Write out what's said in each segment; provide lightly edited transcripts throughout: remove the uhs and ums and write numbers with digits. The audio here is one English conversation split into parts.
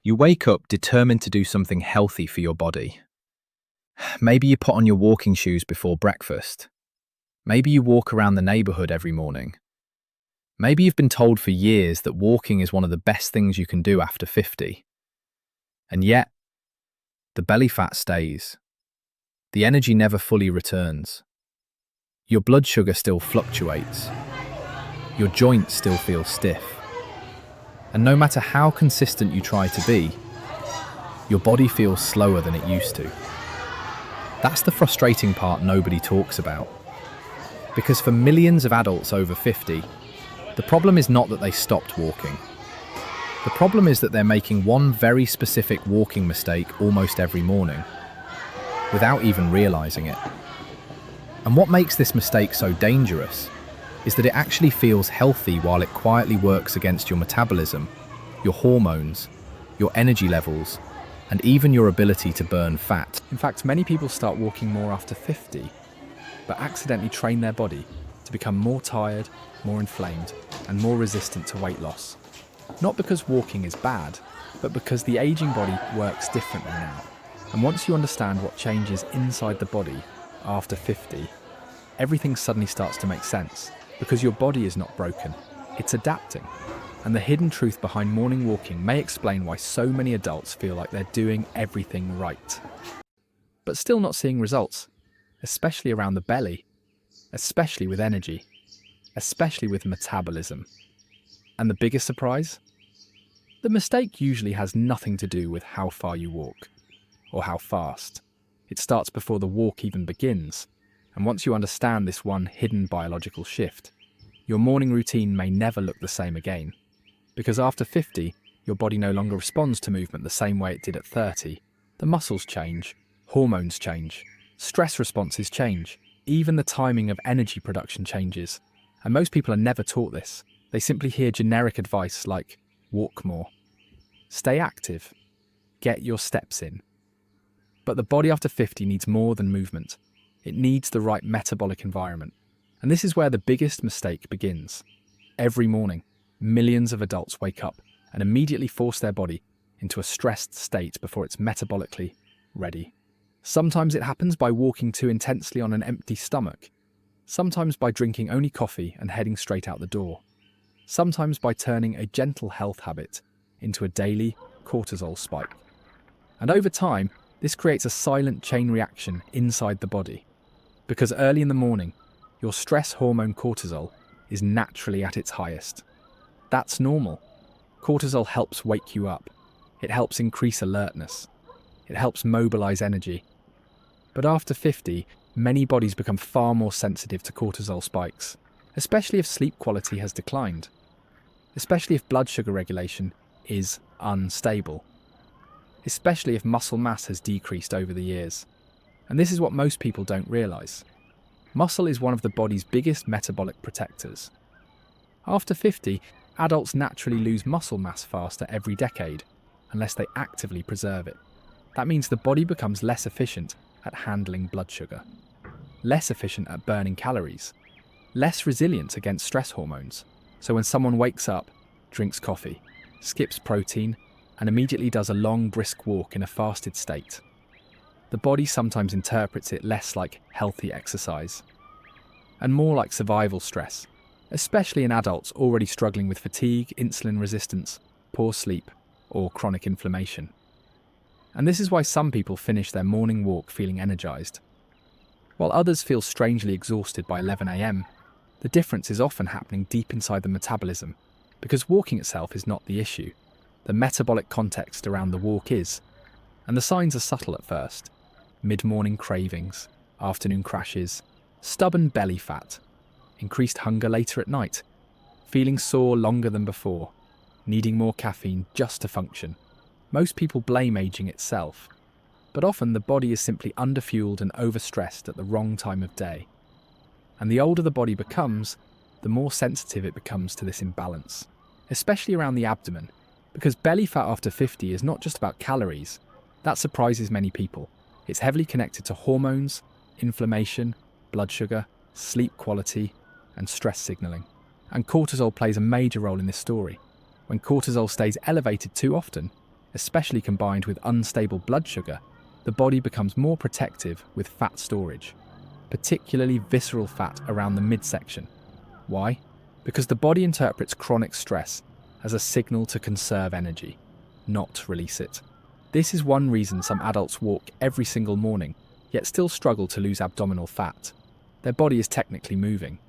You wake up determined to do something healthy for your body. Maybe you put on your walking shoes before breakfast. Maybe you walk around the neighborhood every morning. Maybe you've been told for years that walking is one of the best things you can do after 50. And yet, the belly fat stays. The energy never fully returns. Your blood sugar still fluctuates. Your joints still feel stiff. And no matter how consistent you try to be, your body feels slower than it used to. That's the frustrating part nobody talks about. Because for millions of adults over 50, the problem is not that they stopped walking. The problem is that they're making one very specific walking mistake almost every morning, without even realizing it. And what makes this mistake so dangerous is that it actually feels healthy while it quietly works against your metabolism, your hormones, your energy levels, and even your ability to burn fat. In fact, many people start walking more after 50, but accidentally train their body to become more tired, more inflamed, and more resistant to weight loss. Not because walking is bad, but because the aging body works differently now. And once you understand what changes inside the body after 50, everything suddenly starts to make sense, because your body is not broken, it's adapting. And the hidden truth behind morning walking may explain why so many adults feel like they're doing everything right, but still not seeing results, especially around the belly, especially with energy, especially with metabolism. And the biggest surprise? The mistake usually has nothing to do with how far you walk, or how fast. It starts before the walk even begins. And once you understand this one hidden biological shift, your morning routine may never look the same again. Because after 50, your body no longer responds to movement the same way it did at 30. The muscles change, hormones change, stress responses change, even the timing of energy production changes. And most people are never taught this. They simply hear generic advice like, walk more, stay active, get your steps in. But the body after 50 needs more than movement. It needs the right metabolic environment. And this is where the biggest mistake begins. Every morning, millions of adults wake up and immediately force their body into a stressed state before it's metabolically ready. Sometimes it happens by walking too intensely on an empty stomach. Sometimes by drinking only coffee and heading straight out the door. Sometimes by turning a gentle health habit into a daily cortisol spike. And over time, this creates a silent chain reaction inside the body. Because early in the morning, your stress hormone cortisol is naturally at its highest. That's normal. Cortisol helps wake you up. It helps increase alertness. It helps mobilize energy. But after 50, many bodies become far more sensitive to cortisol spikes, especially if sleep quality has declined, especially if blood sugar regulation is unstable, especially if muscle mass has decreased over the years. And this is what most people don't realize. Muscle is one of the body's biggest metabolic protectors. After 50, adults naturally lose muscle mass faster every decade, unless they actively preserve it. That means the body becomes less efficient at handling blood sugar, less efficient at burning calories, less resilient against stress hormones. So when someone wakes up, drinks coffee, skips protein, and immediately does a long, brisk walk in a fasted state, the body sometimes interprets it less like healthy exercise and more like survival stress, especially in adults already struggling with fatigue, insulin resistance, poor sleep, or chronic inflammation. And this is why some people finish their morning walk feeling energized, while others feel strangely exhausted by 11 a.m. The difference is often happening deep inside the metabolism, because walking itself is not the issue. The metabolic context around the walk is, and the signs are subtle at first. Mid-morning cravings, afternoon crashes, stubborn belly fat, increased hunger later at night, feeling sore longer than before, needing more caffeine just to function. Most people blame aging itself, but often the body is simply underfueled and overstressed at the wrong time of day. And the older the body becomes, the more sensitive it becomes to this imbalance, especially around the abdomen, because belly fat after 50 is not just about calories. That surprises many people. It's heavily connected to hormones, inflammation, blood sugar, sleep quality, and stress signaling. And cortisol plays a major role in this story. When cortisol stays elevated too often, especially combined with unstable blood sugar, the body becomes more protective with fat storage, particularly visceral fat around the midsection. Why? Because the body interprets chronic stress as a signal to conserve energy, not release it. This is one reason some adults walk every single morning, yet still struggle to lose abdominal fat. Their body is technically moving,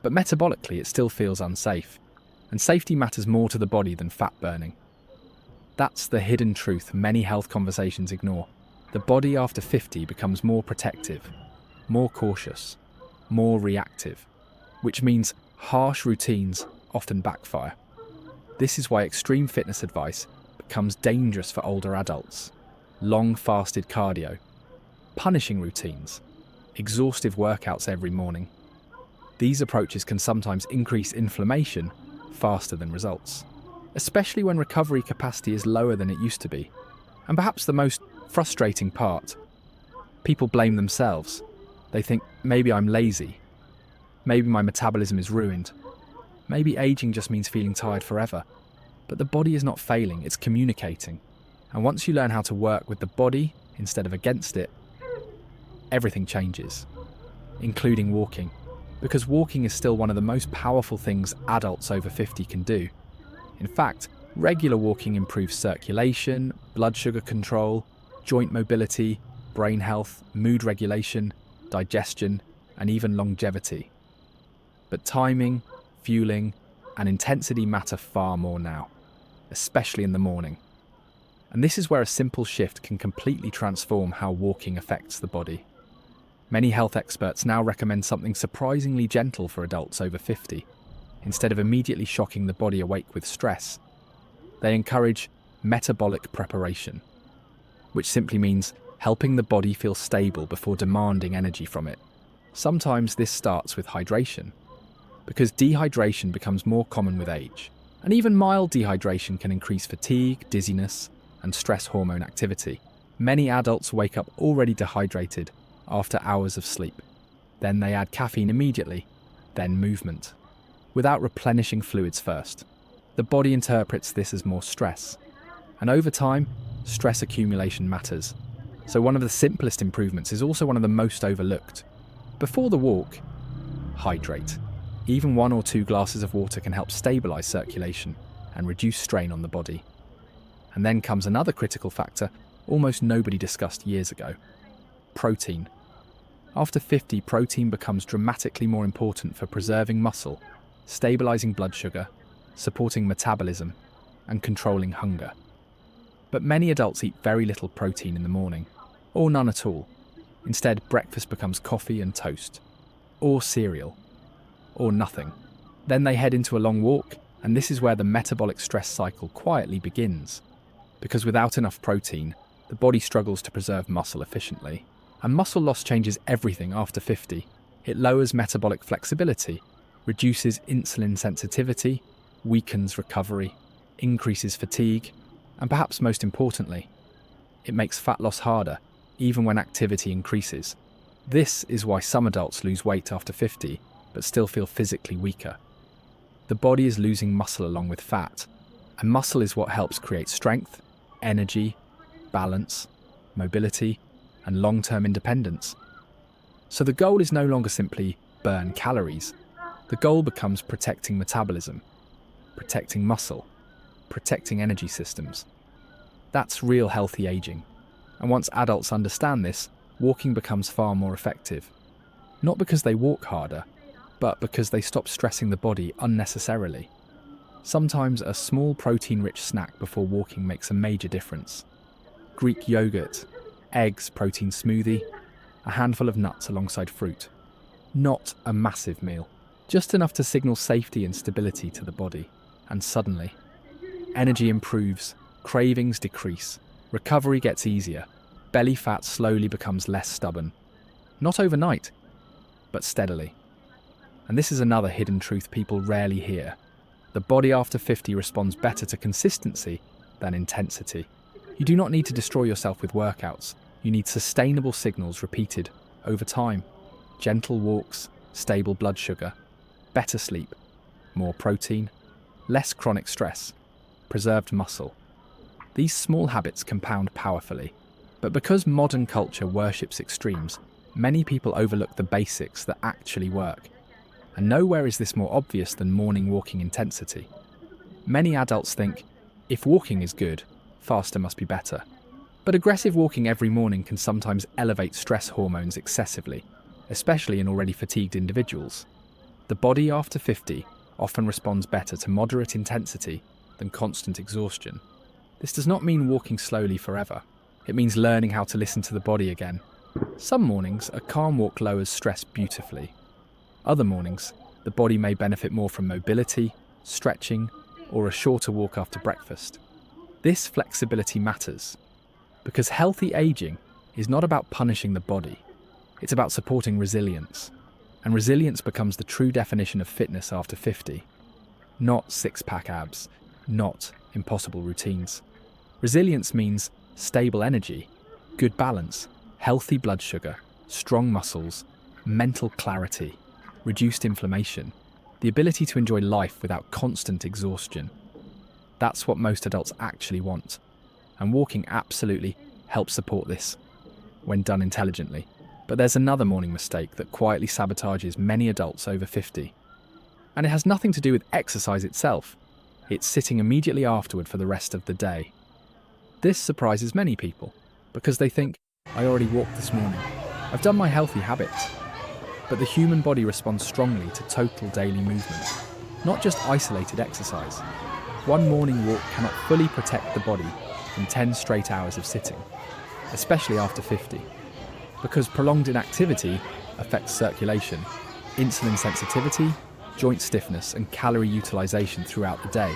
but metabolically it still feels unsafe, and safety matters more to the body than fat burning. That's the hidden truth many health conversations ignore. The body after 50 becomes more protective, more cautious, more reactive, which means harsh routines often backfire. This is why extreme fitness advice becomes dangerous for older adults. Long fasted cardio, punishing routines, exhaustive workouts every morning. These approaches can sometimes increase inflammation faster than results, especially when recovery capacity is lower than it used to be. And perhaps the most frustrating part, people blame themselves. They think, maybe I'm lazy, maybe my metabolism is ruined, maybe aging just means feeling tired forever. But the body is not failing, it's communicating. And once you learn how to work with the body instead of against it, everything changes, including walking. Because walking is still one of the most powerful things adults over 50 can do. In fact, regular walking improves circulation, blood sugar control, joint mobility, brain health, mood regulation, digestion, and even longevity. But timing, fueling, and intensity matter far more now, especially in the morning. And this is where a simple shift can completely transform how walking affects the body. Many health experts now recommend something surprisingly gentle for adults over 50. Instead of immediately shocking the body awake with stress, they encourage metabolic preparation, which simply means helping the body feel stable before demanding energy from it. Sometimes this starts with hydration, because dehydration becomes more common with age, and even mild dehydration can increase fatigue, dizziness, and stress hormone activity. Many adults wake up already dehydrated after hours of sleep. Then they add caffeine immediately, then movement, without replenishing fluids first. The body interprets this as more stress, and over time, stress accumulation matters. So one of the simplest improvements is also one of the most overlooked. Before the walk, hydrate. Even 1 or 2 glasses of water can help stabilise circulation and reduce strain on the body. And then comes another critical factor almost nobody discussed years ago: protein. After 50, protein becomes dramatically more important for preserving muscle, stabilising blood sugar, supporting metabolism, and controlling hunger. But many adults eat very little protein in the morning, or none at all. Instead, breakfast becomes coffee and toast, or cereal, or nothing. Then they head into a long walk, and this is where the metabolic stress cycle quietly begins. Because without enough protein, the body struggles to preserve muscle efficiently. And muscle loss changes everything after 50. It lowers metabolic flexibility, reduces insulin sensitivity, weakens recovery, increases fatigue, and perhaps most importantly, it makes fat loss harder, even when activity increases. This is why some adults lose weight after 50, but still feel physically weaker. The body is losing muscle along with fat, and muscle is what helps create strength, energy, balance, mobility, and long-term independence. So the goal is no longer simply burn calories. The goal becomes protecting metabolism, protecting muscle, protecting energy systems. That's real healthy aging. And once adults understand this, walking becomes far more effective. Not because they walk harder, but because they stop stressing the body unnecessarily. Sometimes a small protein-rich snack before walking makes a major difference. Greek yogurt, eggs, protein smoothie, a handful of nuts alongside fruit. Not a massive meal, just enough to signal safety and stability to the body. And suddenly, energy improves, cravings decrease, recovery gets easier, belly fat slowly becomes less stubborn. Not overnight, but steadily. And this is another hidden truth people rarely hear. The body after 50 responds better to consistency than intensity. You do not need to destroy yourself with workouts. You need sustainable signals repeated over time. Gentle walks, stable blood sugar, better sleep, more protein, less chronic stress, preserved muscle. These small habits compound powerfully. But because modern culture worships extremes, many people overlook the basics that actually work. And nowhere is this more obvious than morning walking intensity. Many adults think, if walking is good, faster must be better. But aggressive walking every morning can sometimes elevate stress hormones excessively, especially in already fatigued individuals. The body after 50 often responds better to moderate intensity than constant exhaustion. This does not mean walking slowly forever. It means learning how to listen to the body again. Some mornings, a calm walk lowers stress beautifully. Other mornings, the body may benefit more from mobility, stretching, or a shorter walk after breakfast. This flexibility matters, because healthy aging is not about punishing the body. It's about supporting resilience. And resilience becomes the true definition of fitness after 50. Not six-pack abs, not impossible routines. Resilience means stable energy, good balance, healthy blood sugar, strong muscles, mental clarity, reduced inflammation, the ability to enjoy life without constant exhaustion. That's what most adults actually want, and walking absolutely helps support this, when done intelligently. But there's another morning mistake that quietly sabotages many adults over 50. And it has nothing to do with exercise itself. It's sitting immediately afterward for the rest of the day. This surprises many people, because they think, I already walked this morning. I've done my healthy habits. But the human body responds strongly to total daily movement, not just isolated exercise. One morning walk cannot fully protect the body from 10 straight hours of sitting, especially after 50. Because prolonged inactivity affects circulation, insulin sensitivity, joint stiffness, and calorie utilization throughout the day.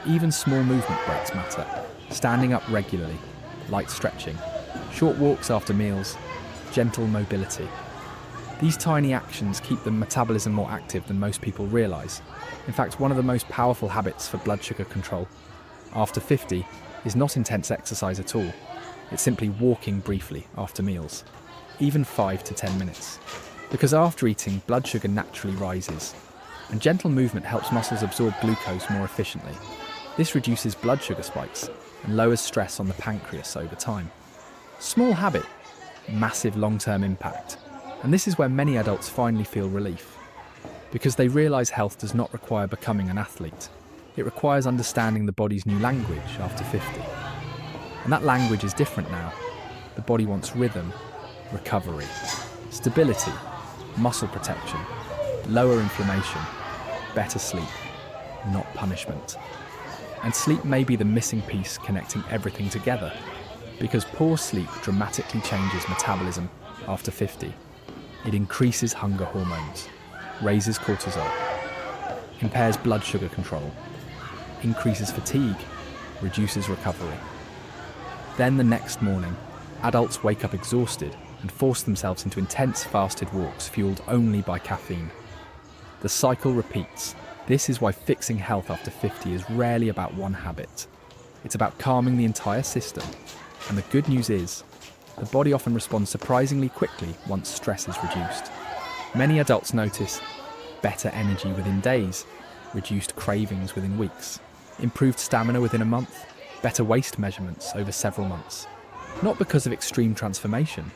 Even small movement breaks matter. Standing up regularly, light stretching, short walks after meals, gentle mobility. These tiny actions keep the metabolism more active than most people realize. In fact, one of the most powerful habits for blood sugar control after 50 is not intense exercise at all. It's simply walking briefly after meals, even 5 to 10 minutes. Because after eating, blood sugar naturally rises, and gentle movement helps muscles absorb glucose more efficiently. This reduces blood sugar spikes and lowers stress on the pancreas over time. Small habit, massive long-term impact. And this is where many adults finally feel relief, because they realize health does not require becoming an athlete. It requires understanding the body's new language after 50. And that language is different now. The body wants rhythm, recovery, stability, muscle protection, lower inflammation, better sleep, not punishment. And sleep may be the missing piece connecting everything together, because poor sleep dramatically changes metabolism after 50. It increases hunger hormones, raises cortisol, impairs blood sugar control, increases fatigue, reduces recovery. Then the next morning, adults wake up exhausted and force themselves into intense fasted walks fueled only by caffeine. The cycle repeats. This is why fixing health after 50 is rarely about one habit. It's about calming the entire system. And the good news is, the body often responds surprisingly quickly once stress is reduced. Many adults notice better energy within days, reduced cravings within weeks, improved stamina within a month, better waist measurements over several months. Not because of extreme transformation,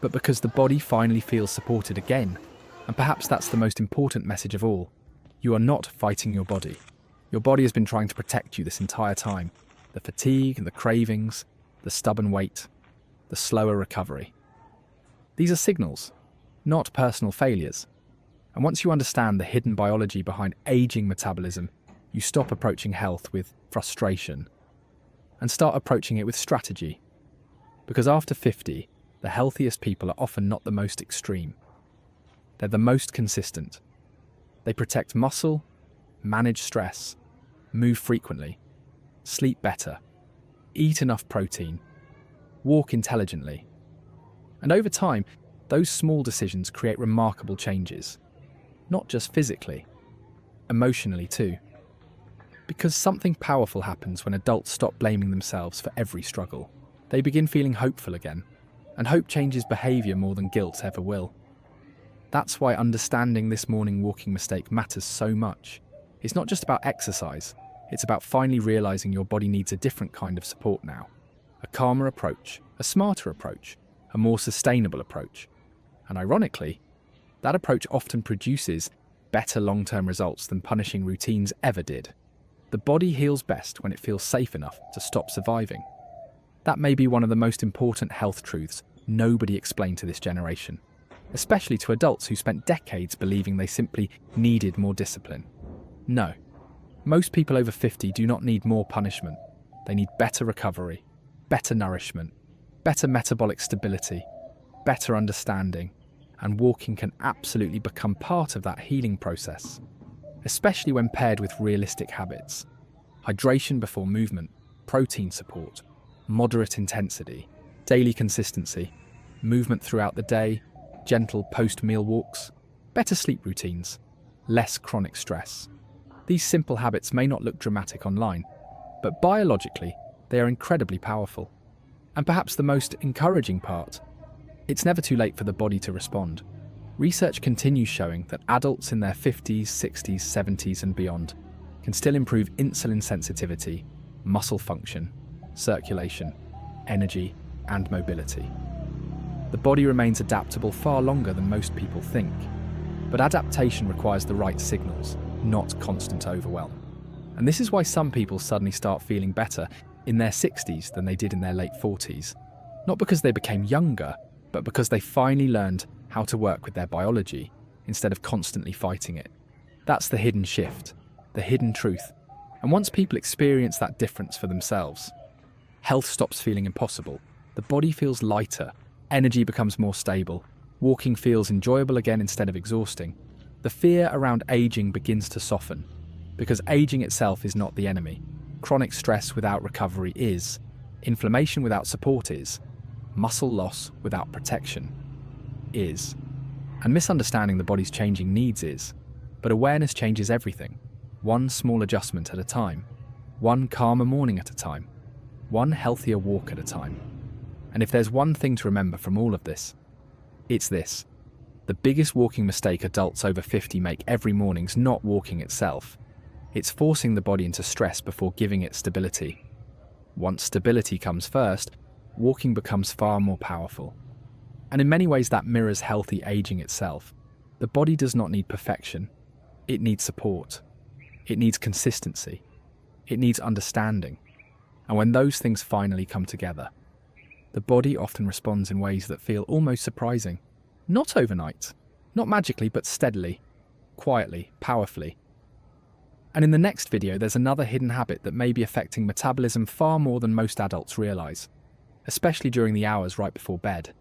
but because the body finally feels supported again. And perhaps that's the most important message of all. You are not fighting your body. Your body has been trying to protect you this entire time. The fatigue, the cravings, the stubborn weight, the slower recovery. These are signals, not personal failures. And once you understand the hidden biology behind aging metabolism, you stop approaching health with frustration and start approaching it with strategy. Because after 50, the healthiest people are often not the most extreme. They're the most consistent. They protect muscle, manage stress, move frequently, sleep better, eat enough protein, walk intelligently. And over time, those small decisions create remarkable changes. Not just physically, emotionally too. Because something powerful happens when adults stop blaming themselves for every struggle. They begin feeling hopeful again, and hope changes behaviour more than guilt ever will. That's why understanding this morning walking mistake matters so much. It's not just about exercise, It's about finally realizing your body needs a different kind of support now. A calmer approach, a smarter approach, a more sustainable approach. And ironically, that approach often produces better long-term results than punishing routines ever did. The body heals best when it feels safe enough to stop surviving. That may be one of the most important health truths nobody explained to this generation, especially to adults who spent decades believing they simply needed more discipline. No, most people over 50 do not need more punishment. They need better recovery, better nourishment, better metabolic stability, better understanding, and walking can absolutely become part of that healing process, especially when paired with realistic habits. Hydration before movement, protein support, moderate intensity, daily consistency, movement throughout the day, gentle post-meal walks, better sleep routines, less chronic stress. These simple habits may not look dramatic online, but biologically, they are incredibly powerful. And perhaps the most encouraging part, it's never too late for the body to respond. Research continues showing that adults in their 50s, 60s, 70s and beyond can still improve insulin sensitivity, muscle function, circulation, energy, and mobility. The body remains adaptable far longer than most people think, but adaptation requires the right signals, not constant overwhelm. And this is why some people suddenly start feeling better in their 60s than they did in their late 40s. Not because they became younger, but because they finally learned how to work with their biology instead of constantly fighting it. That's the hidden shift, the hidden truth. And once people experience that difference for themselves, health stops feeling impossible, the body feels lighter, energy becomes more stable, walking feels enjoyable again instead of exhausting. The fear around aging begins to soften, because aging itself is not the enemy. Chronic stress without recovery is, inflammation without support is, muscle loss without protection is, and misunderstanding the body's changing needs is. But awareness changes everything, one small adjustment at a time, one calmer morning at a time, one healthier walk at a time. And if there's one thing to remember from all of this, it's this. The biggest walking mistake adults over 50 make every morning's not walking itself. It's forcing the body into stress before giving it stability. Once stability comes first, walking becomes far more powerful. And in many ways that mirrors healthy aging itself. The body does not need perfection. It needs support. It needs consistency. It needs understanding. And when those things finally come together, the body often responds in ways that feel almost surprising. Not overnight, not magically, but steadily, quietly, powerfully. And in the next video, there's another hidden habit that may be affecting metabolism far more than most adults realize, especially during the hours right before bed.